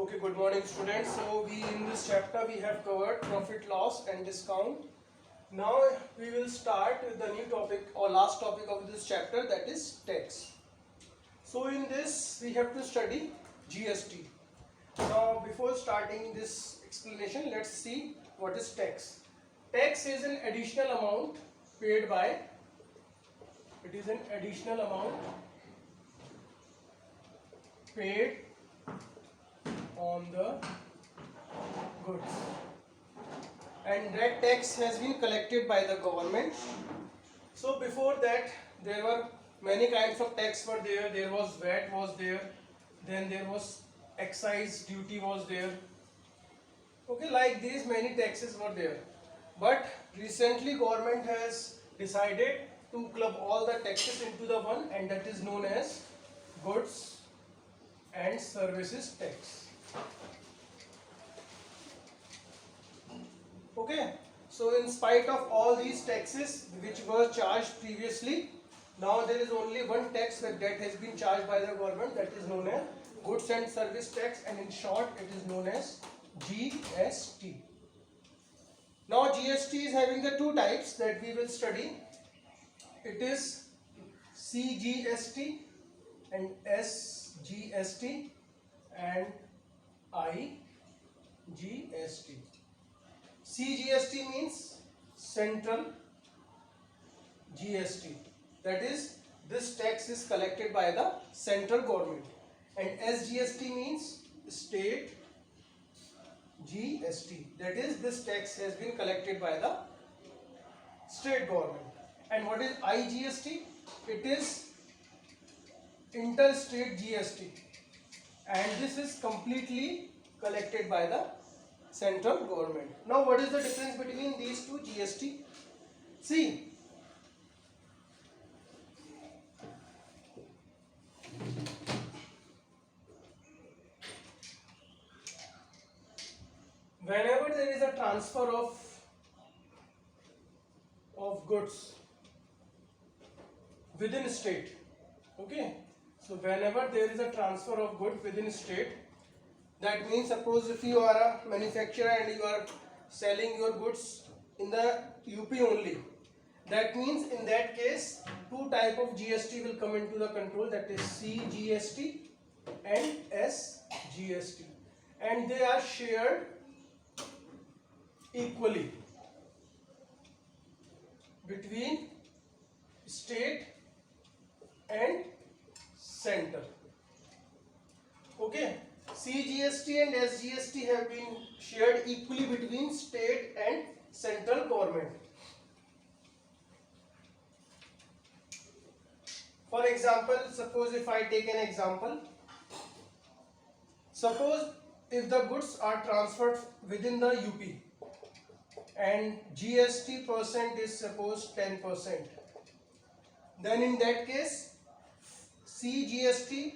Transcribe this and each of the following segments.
Okay, good morning students. So we in this chapter we have covered profit, loss and discount. Now we will start with the new topic or last topic of this chapter, that is tax. So in this we have to study GST. Now before starting this explanation, let's see what is tax. Tax is an additional amount paid by, it is an additional amount paid on the goods, and that tax has been collected by the government. So before that there were many kinds of tax were there. There was VAT was there, then there was excise duty was there. Okay, like these many taxes were there, but recently government has decided to club all the taxes into the one, and that is known as goods and services tax. Okay, so in spite of all these taxes which were charged previously, now there is only one tax that has been charged by the government, that is known as goods and service tax, and in short it is known as GST. Now GST is having the two types that we will study. It is CGST and SGST and IGST. CGST means central GST, that is this tax is collected by the central government, and SGST means state GST, that is this tax has been collected by the state government. And what is IGST? It is interstate GST, and this is completely collected by the central government. Now what is the difference between these two GST? See, whenever there is a transfer of goods within state, okay, so whenever there is a transfer of goods within state, that means suppose if you are a manufacturer and you are selling your goods in the UP only, that means in that case two type of GST will come into the control, that is CGST and SGST, and they are shared equally between state and center. Okay, CGST and SGST have been shared equally between state and central government. For example, suppose if I take an example, suppose if the goods are transferred within the UP and GST percent is suppose 10%, then in that case CGST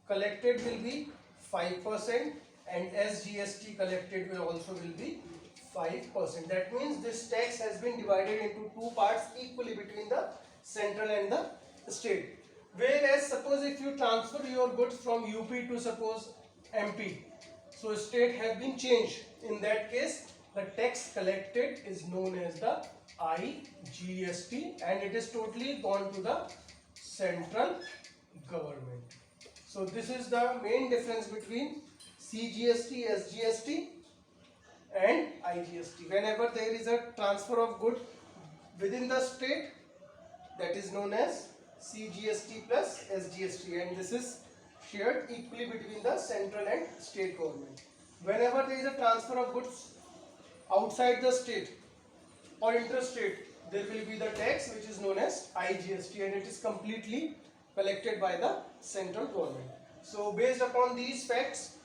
collected will be 5% and SGST collected will be 5%. That means this tax has been divided into two parts equally between the central and the state. Whereas suppose if you transfer your goods from UP to suppose MP, so state have been changed, in that case the tax collected is known as the IGST, and it is totally gone to the central government. So this is the main difference between CGST, SGST and IGST. Whenever there is a transfer of good within the state, that is known as CGST plus SGST, and this is shared equally between the central and state government. Whenever there is a transfer of goods outside the state or interstate, there will be the tax which is known as IGST, and it is completely collected by the central government. So based upon these facts,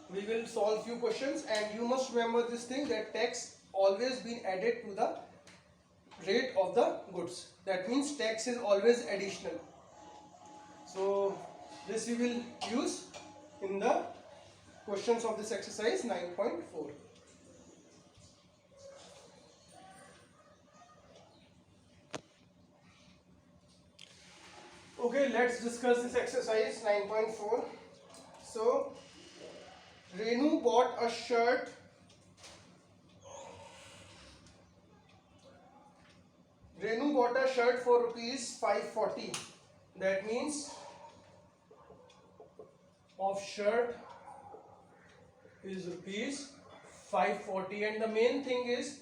we will solve few questions, and you must remember this thing, that tax always been added to the rate of the goods. That means tax is always additional. So this we will use in the questions of this exercise 9.4. Okay, let's discuss this exercise 9.4. So Renu bought a shirt. Renu bought a shirt for rupees 540. That means of shirt is rupees 540, and the main thing is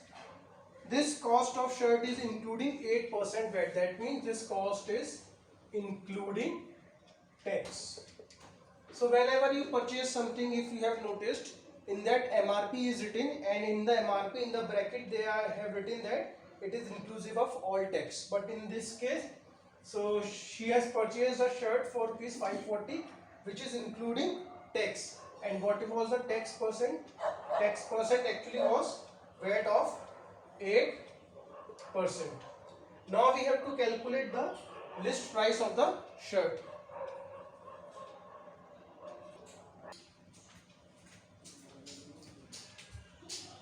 this cost of shirt is including 8% VAT. That means this cost is including tax. So whenever you purchase something, if you have noticed, in that MRP is written, and in the MRP in the bracket they have written that it is inclusive of all tax. But in this case, so she has purchased a shirt for rupees 540, which is including tax. And what was the tax percent? Tax percent actually was VAT of 8%. Now we have to calculate the list price of the shirt.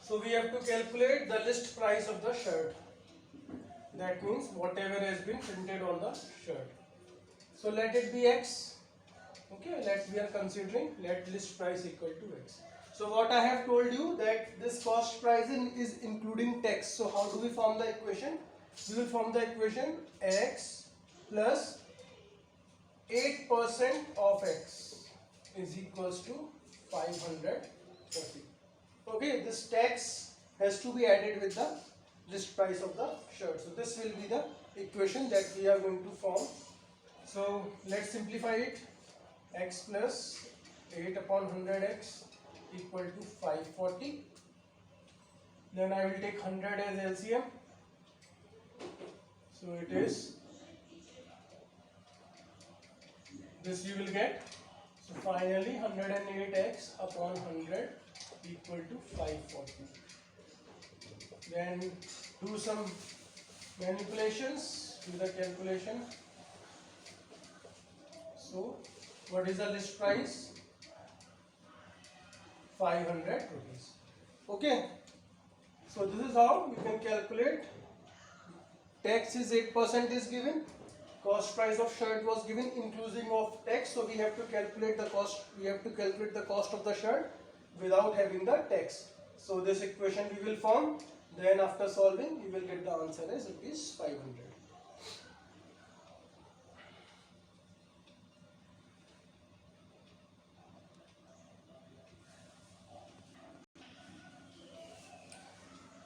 So we have to calculate the list price of the shirt. That means whatever has been printed on the shirt. So let it be X. Okay, we are considering let list price equal to X. So what I have told you that this cost price is including tax. So how do we form the equation? We will form the equation X plus 8% of X is equals to 540. Okay, this tax has to be added with the list price of the shirt. So this will be the equation that we are going to form. So let's simplify it. X plus 8 upon 100x equal to 540. Then I will take 100 as LCM. So it is, this you will get. So finally 108x upon 100 equal to 540. Then do some manipulations, do the calculation. So what is the list price? 500 rupees. Okay. So this is how you can calculate. Tax is 8% is given. Cost price of shirt was given inclusive of tax. So we have to calculate the cost. We have to calculate the cost of the shirt without having the tax. So this equation we will form. Then after solving, you will get the answer as rupees 500.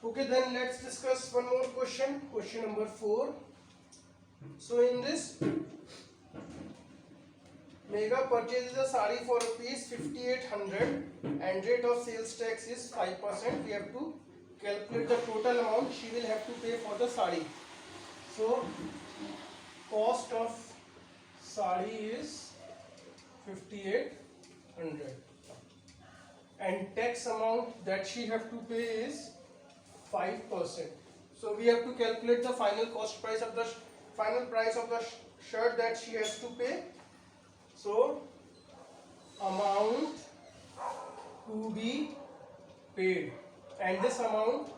Okay, then let's discuss one more question. Question number 4. So in this, Mega purchases a sari for rupees 5800 and rate of sales tax is 5%. We have to calculate the total amount she will have to pay for the sari. So cost of sari is 5800 and tax amount that she have to pay is 5%. So we have to calculate the final cost price of the final price of the shirt that she has to pay. So amount to be paid, and this amount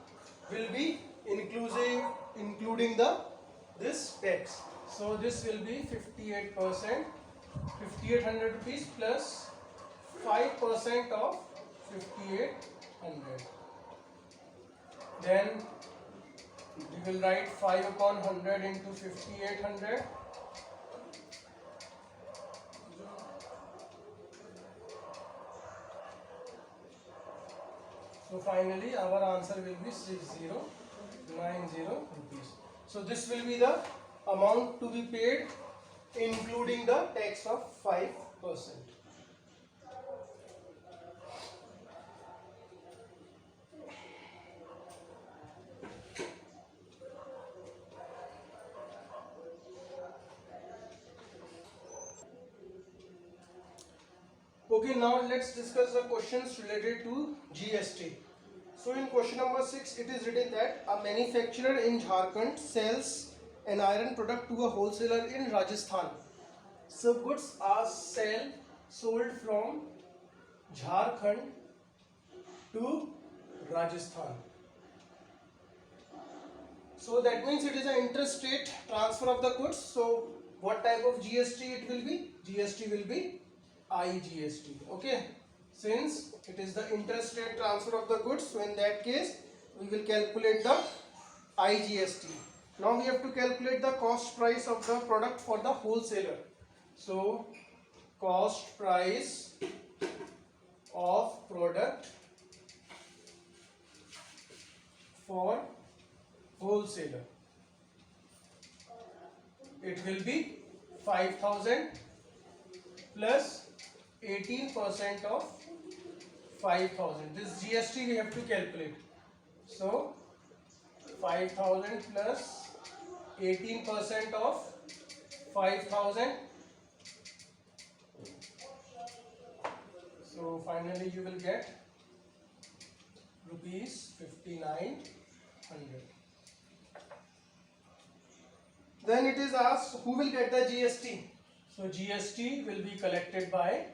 will be including the this tax. So this will be 58%, 5800 rupees plus 5% of 5800. Then we will write 5 upon 100 into 5800. So finally our answer will be 6090 rupees. So this will be the amount to be paid including the tax of 5%. Okay, now let's discuss the questions related to GST. So in question number 6, it is written that a manufacturer in Jharkhand sells an iron product to a wholesaler in Rajasthan. So goods are sold from Jharkhand to Rajasthan. So that means it is an interstate transfer of the goods. So what type of GST it will be? GST will be IGST. Okay, since it is the interstate transfer of the goods, so in that case we will calculate the IGST. Now we have to calculate the cost price of the product for the wholesaler. So cost price of product for wholesaler, it will be 5,000 plus 18% of 5,000. This GST we have to calculate. So 5,000 plus 18% of 5,000. So finally you will get rupees 5,900. Then it is asked who will get the GST. So GST will be collected by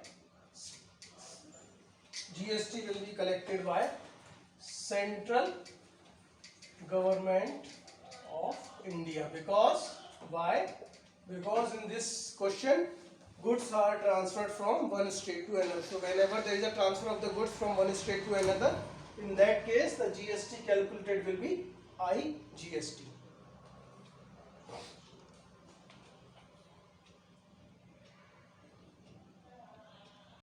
Central Government of India. Because why? Because in this question goods are transferred from one state to another. So whenever there is a transfer of the goods from one state to another, in that case the GST calculated will be IGST.